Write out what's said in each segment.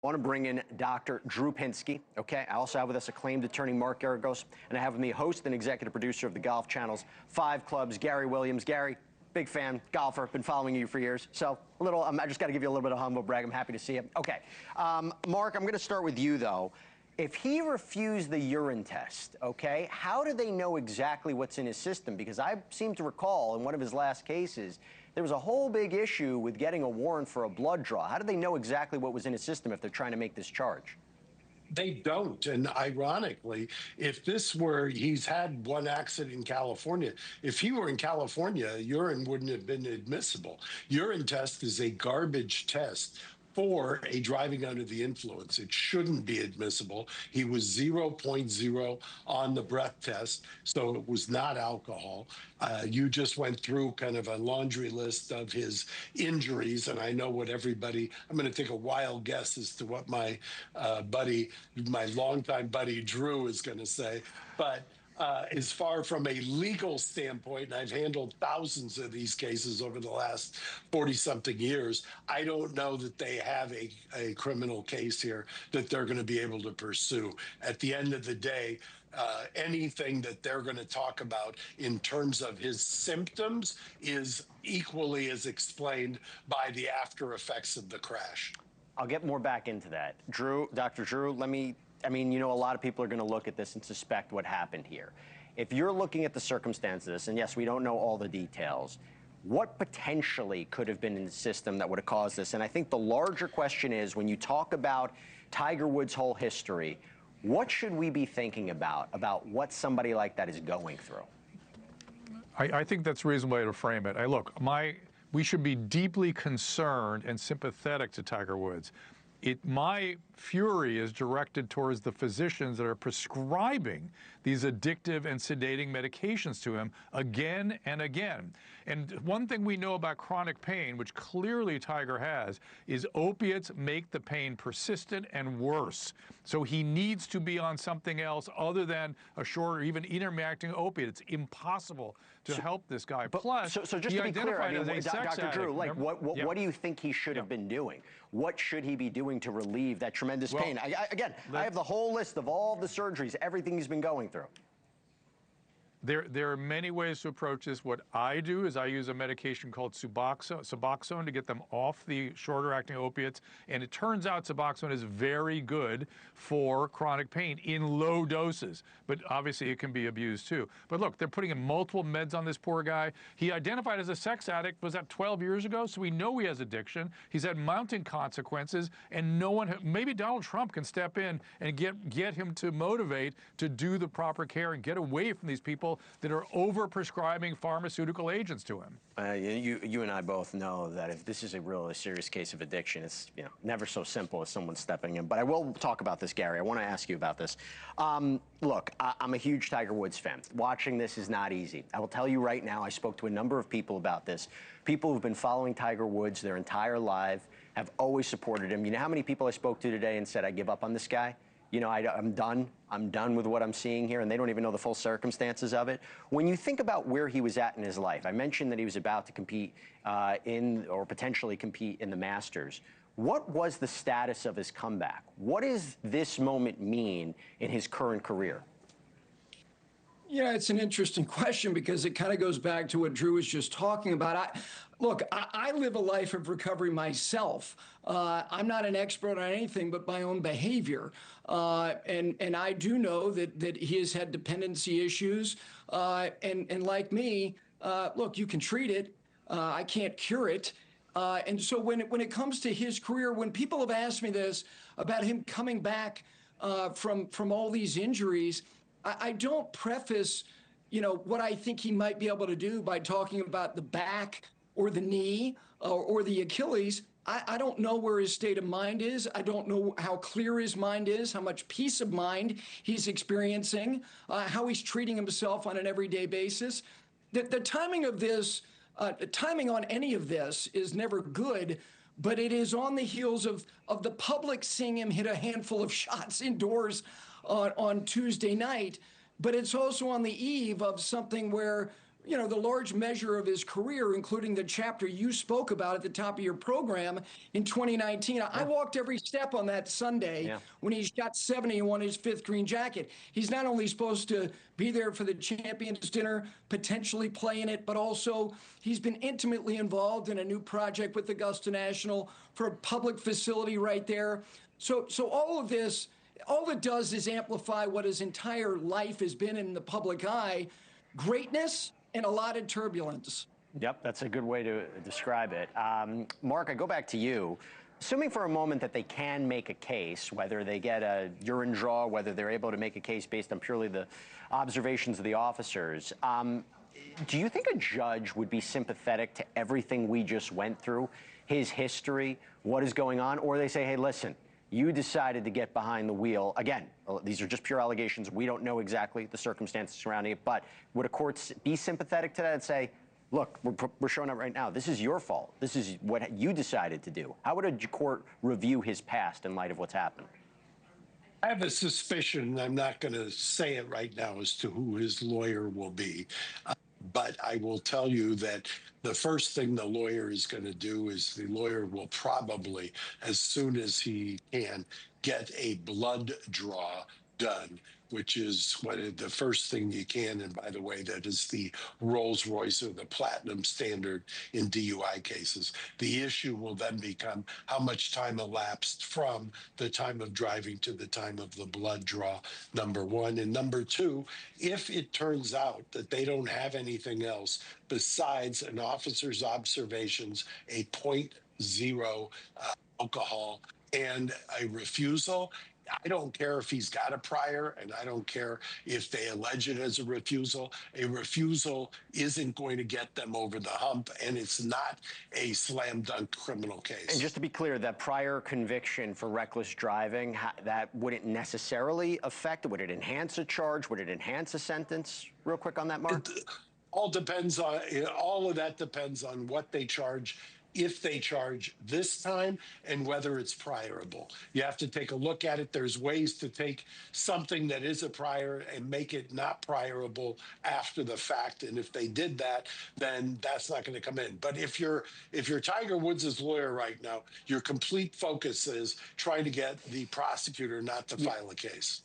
I want to bring in Dr. Drew Pinsky, okay? I also have with us acclaimed attorney Mark Geragos, and I have with me host and executive producer of the Golf Channel's 5 Clubs, Gary Williams. Gary, big fan, golfer, been following you for years. So I just got to give you a little bit of humble brag. I'm happy to see you. Okay, Mark, I'm going to start with you, though. If he refused the urine test, okay, how do they know exactly what's in his system? Because I seem to recall in one of his last cases, there was a whole big issue with getting a warrant for a blood draw. How do they know exactly what was in his system if they're trying to make this charge? They don't. And ironically, if this were, he's had one accident in California. If he were in California, urine wouldn't have been admissible. Urine test is a garbage test for a driving under the influence. It shouldn't be admissible. He was 0.0 on the breath test, so it was not alcohol. You just went through kind of a laundry list of his injuries, and I know what everybody, I'm going to take a wild guess as to what my buddy, my longtime buddy Drew is going to say, but as far from a legal standpoint, and I've handled thousands of these cases over the last 40-something years, I don't know that they have a criminal case here that they're going to be able to pursue. At the end of the day, anything that they're going to talk about in terms of his symptoms is equally as explained by the after effects of the crash. I'll get more back into that. Drew, Dr. Drew, I mean, you know, a lot of people are going to look at this and suspect what happened here. If you're looking at the circumstances, and yes, we don't know all the details, what potentially could have been in the system that would have caused this? And I think the larger question is, when you talk about Tiger Woods' whole history, what should we be thinking about what somebody like that is going through? I think that's a reasonable way to frame it. We should be deeply concerned and sympathetic to Tiger Woods. My fury is directed towards the physicians that are prescribing these addictive and sedating medications to him again and again. And one thing we know about chronic pain, which clearly Tiger has, is opiates make the pain persistent and worse. So he needs to be on something else other than a short or even intermittent opiate. It's impossible to help this guy. Plus, so just to be clear, I mean, Dr. Drew, like, what do you think he should have been doing? What should he be doing to relieve that tremendous pain? I have the whole list of all the surgeries, everything he's been going through. There are many ways to approach this. What I do is I use a medication called Suboxone to get them off the shorter-acting opiates, and it turns out Suboxone is very good for chronic pain in low doses, but obviously it can be abused too. But look, they're putting in multiple meds on this poor guy. He identified as a sex addict, was that 12 years ago? So we know he has addiction. He's had mounting consequences, and no one, maybe Donald Trump can step in and get him to motivate to do the proper care and get away from these people that are over-prescribing pharmaceutical agents to him. You and I both know that if this is a really serious case of addiction, it's never so simple as someone stepping in. But I will talk about this, Gary. I want to ask you about this. Look, I'm a huge Tiger Woods fan. Watching this is not easy. I will tell you right now, I spoke to a number of people about this. People who've been following Tiger Woods their entire life, have always supported him. You know how many people I spoke to today and said, I give up on this guy? You know, I'm done. I'm done with what I'm seeing here, and they don't even know the full circumstances of it. When you think about where he was at in his life, I mentioned that he was about to compete or potentially compete in the Masters. What was the status of his comeback? What does this moment mean in his current career? Yeah, it's an interesting question because it kind of goes back to what Drew was just talking about. Look, I live a life of recovery myself. I'm not an expert on anything but my own behavior. And I do know that he has had dependency issues. And like me, look, you can treat it. I can't cure it. And so when it comes to his career, when people have asked me this about him coming back from all these injuries, I don't preface, what I think he might be able to do by talking about the back or the knee or the Achilles. I don't know where his state of mind is. I don't know how clear his mind is, how much peace of mind he's experiencing, how he's treating himself on an everyday basis. The timing of this, timing on any of this is never good, but it is on the heels of the public seeing him hit a handful of shots indoors on Tuesday night. But it's also on the eve of something where the large measure of his career, including the chapter you spoke about at the top of your program in 2019. Yeah. I walked every step on that Sunday when he shot 70 and won his 5th green jacket. He's not only supposed to be there for the champions dinner, potentially play in it, but also he's been intimately involved in a new project with Augusta National for a public facility right there. So all of this, all it does is amplify what his entire life has been in the public eye: greatness and a lot of turbulence. Yep, that's a good way to describe it. Mark, I go back to you. Assuming for a moment that they can make a case, whether they get a urine draw, whether they're able to make a case based on purely the observations of the officers, do you think a judge would be sympathetic to everything we just went through, his history, what is going on? Or they say, hey, listen, you decided to get behind the wheel. Again, these are just pure allegations. We don't know exactly the circumstances surrounding it. But would a court be sympathetic to that and say, look, we're showing up right now. This is your fault. This is what you decided to do. How would a court review his past in light of what's happened? I have a suspicion, and I'm not going to say it right now as to who his lawyer will be. But I will tell you that the first thing the lawyer is going to do is the lawyer will probably, as soon as he can, get a blood draw done, which is the first thing you can. And by the way, that is the Rolls Royce or the platinum standard in DUI cases. The issue will then become how much time elapsed from the time of driving to the time of the blood draw, number one. And number two, if it turns out that they don't have anything else besides an officer's observations, a .0 alcohol, and a refusal, I don't care if he's got a prior, and I don't care if they allege it as a refusal. A refusal isn't going to get them over the hump, and it's not a slam dunk criminal case. And just to be clear, that prior conviction for reckless driving, that wouldn't necessarily affect, would it enhance a charge? Would it enhance a sentence? Real quick on that, Mark. All of that depends on what they charge, if they charge this time, and whether it's priorable. You have to take a look at it. There's ways to take something that is a prior and make it not priorable after the fact. And if they did that, then that's not going to come in. But if you're Tiger Woods' lawyer right now, your complete focus is trying to get the prosecutor not to file a case.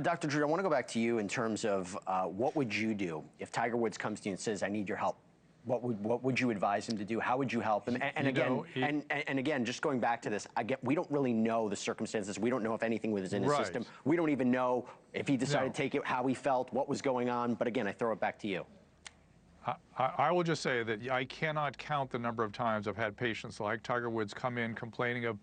Dr. Drew, I want to go back to you in terms of what would you do if Tiger Woods comes to you and says, I need your help? What would you advise him to do? How would you help him? And again, just going back to this, we don't really know the circumstances. We don't know if anything was in his system. We don't even know if he decided to take it, how he felt, what was going on. But again, I throw it back to you. I will just say that I cannot count the number of times I've had patients like Tiger Woods come in complaining of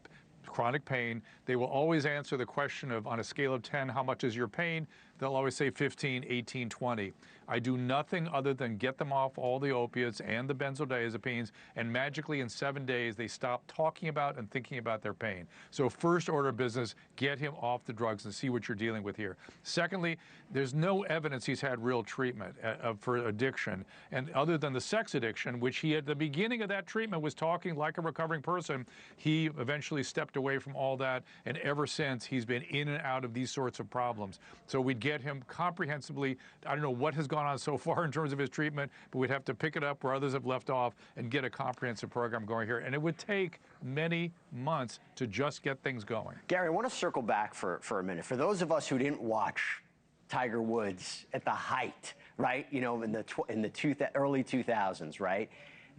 chronic pain. They will always answer the question of, on a scale of 10, how much is your pain? They'll always say 15, 18, 20. I do nothing other than get them off all the opiates and the benzodiazepines, and magically in 7 days they stop talking about and thinking about their pain. So first order of business, get him off the drugs and see what you're dealing with here. Secondly, there's no evidence he's had real treatment for addiction, and other than the sex addiction, which he at the beginning of that treatment was talking like a recovering person, he eventually stepped away from all that, and ever since he's been in and out of these sorts of problems. So we'd get him comprehensively. I don't know what has gone on so far in terms of his treatment, but we'd have to pick it up where others have left off and get a comprehensive program going here. And it would take many months to just get things going. Gary, I want to circle back for a minute. For those of us who didn't watch Tiger Woods at the height, right? You know, in the early 2000s, right?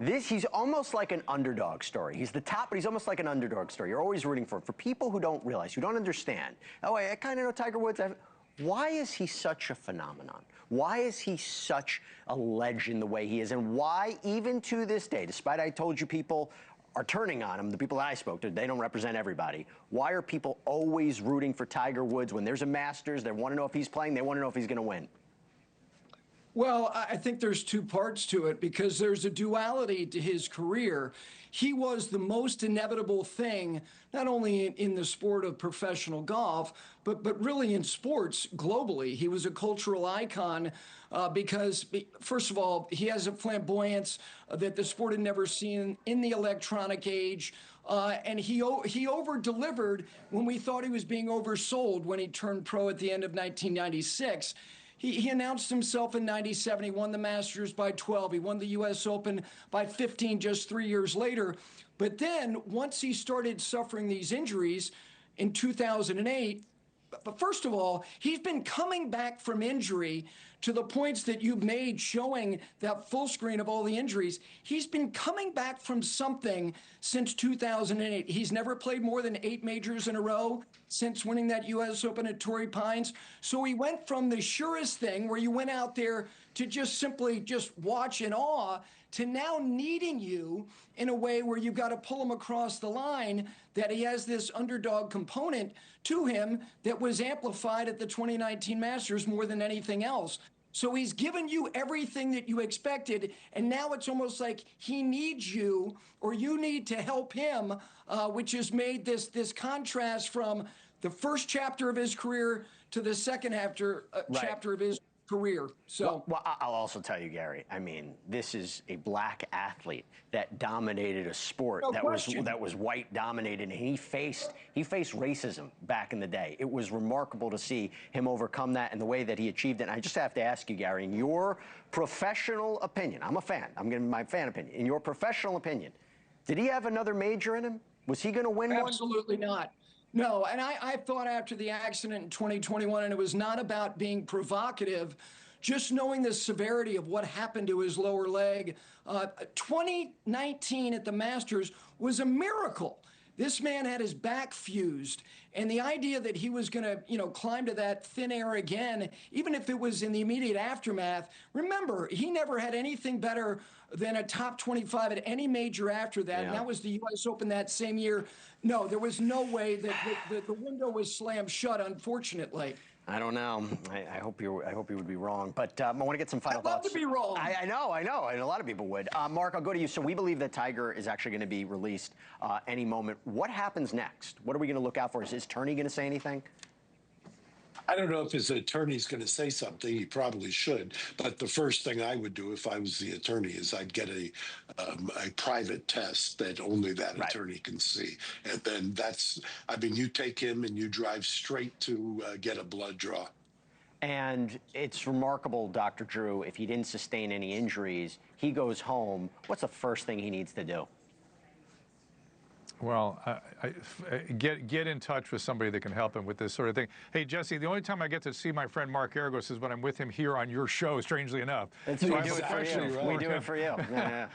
He's almost like an underdog story. He's the top, but he's almost like an underdog story. You're always rooting for him. For people who don't realize, who don't understand, oh, I kind of know Tiger Woods. Why is he such a phenomenon? Why is he such a legend the way he is? And why, even to this day, despite I told you people are turning on him, the people that I spoke to, they don't represent everybody. Why are people always rooting for Tiger Woods when there's a Masters? They want to know if he's playing. They want to know if he's going to win. Well, I think there's two parts to it, because there's a duality to his career. He was the most inevitable thing, not only in the sport of professional golf, but really in sports globally. He was a cultural icon because, first of all, he has a flamboyance that the sport had never seen in the electronic age. And he over-delivered when we thought he was being oversold when he turned pro at the end of 1996. He announced himself in 97. He won the Masters by 12. He won the U.S. Open by 15 just 3 years later. But then once he started suffering these injuries in 2008, but first of all, he's been coming back from injury to the points that you've made showing that full screen of all the injuries. He's been coming back from something since 2008. He's never played more than 8 majors in a row since winning that U.S. Open at Torrey Pines. So he went from the surest thing where you went out there to just simply just watch in awe to now needing you in a way where you've got to pull him across the line, that he has this underdog component to him that was amplified at the 2019 Masters more than anything else. So he's given you everything that you expected, and now it's almost like he needs you, or you need to help him, which has made this contrast from the first chapter of his career to the second chapter of his career. So, well, I'll also tell you, Gary, I mean, this is a black athlete that dominated a sport that was white dominated, and he faced racism back in the day. It was remarkable to see him overcome that and the way that he achieved it. And I just have to ask you, Gary, in your professional opinion, I'm a fan, I'm giving my fan opinion, in your professional opinion, did he have another major in him? Was he going to win one? Absolutely not. No, and I thought after the accident in 2021, and it was not about being provocative, just knowing the severity of what happened to his lower leg. 2019 at the Masters was a miracle. This man had his back fused, and the idea that he was going to, climb to that thin air again, even if it was in the immediate aftermath. Remember, he never had anything better than a top 25 at any major after that, and that was the U.S. Open that same year. No, there was no way that the window was slammed shut, unfortunately. I don't know. I hope you would be wrong, but I want to get some final thoughts. I'd love to be wrong. I know, and a lot of people would. Mark, I'll go to you. So we believe that Tiger is actually going to be released any moment. What happens next? What are we going to look out for? Is his attorney going to say anything? I don't know if his attorney's going to say something. He probably should. But the first thing I would do if I was the attorney is I'd get a private test that only that attorney can see. And then you take him and you drive straight to get a blood draw. And it's remarkable, Dr. Drew, if he didn't sustain any injuries, he goes home. What's the first thing he needs to do? Well, get in touch with somebody that can help him with this sort of thing. Hey, Jesse, the only time I get to see my friend Mark Geragos is when I'm with him here on your show, strangely enough. We do it for you. Yeah.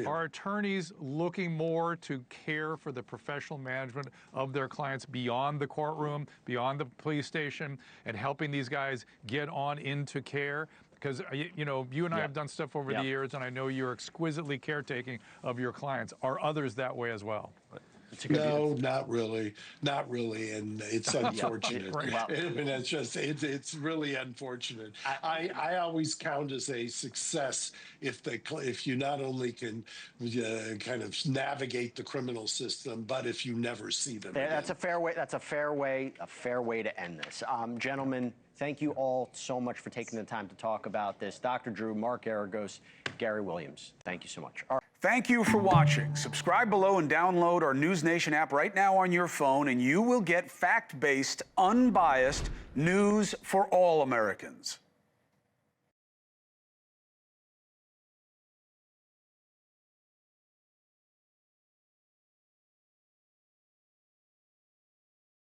Are attorneys looking more to care for the professional management of their clients beyond the courtroom, beyond the police station, and helping these guys get on into care? Because, you and I have done stuff over the years, and I know you're exquisitely caretaking of your clients. Are others that way as well? No, not really. Not really. And it's unfortunate. I mean, it's really unfortunate. I always count as a success if you not only can kind of navigate the criminal system, but if you never see them again. That's a fair way. That's a fair way to end this. Gentlemen, thank you all so much for taking the time to talk about this. Dr. Drew, Mark Geragos, Gary Williams, thank you so much. All right. Thank you for watching. Subscribe below and download our NewsNation app right now on your phone, and you will get fact-based, unbiased news for all Americans.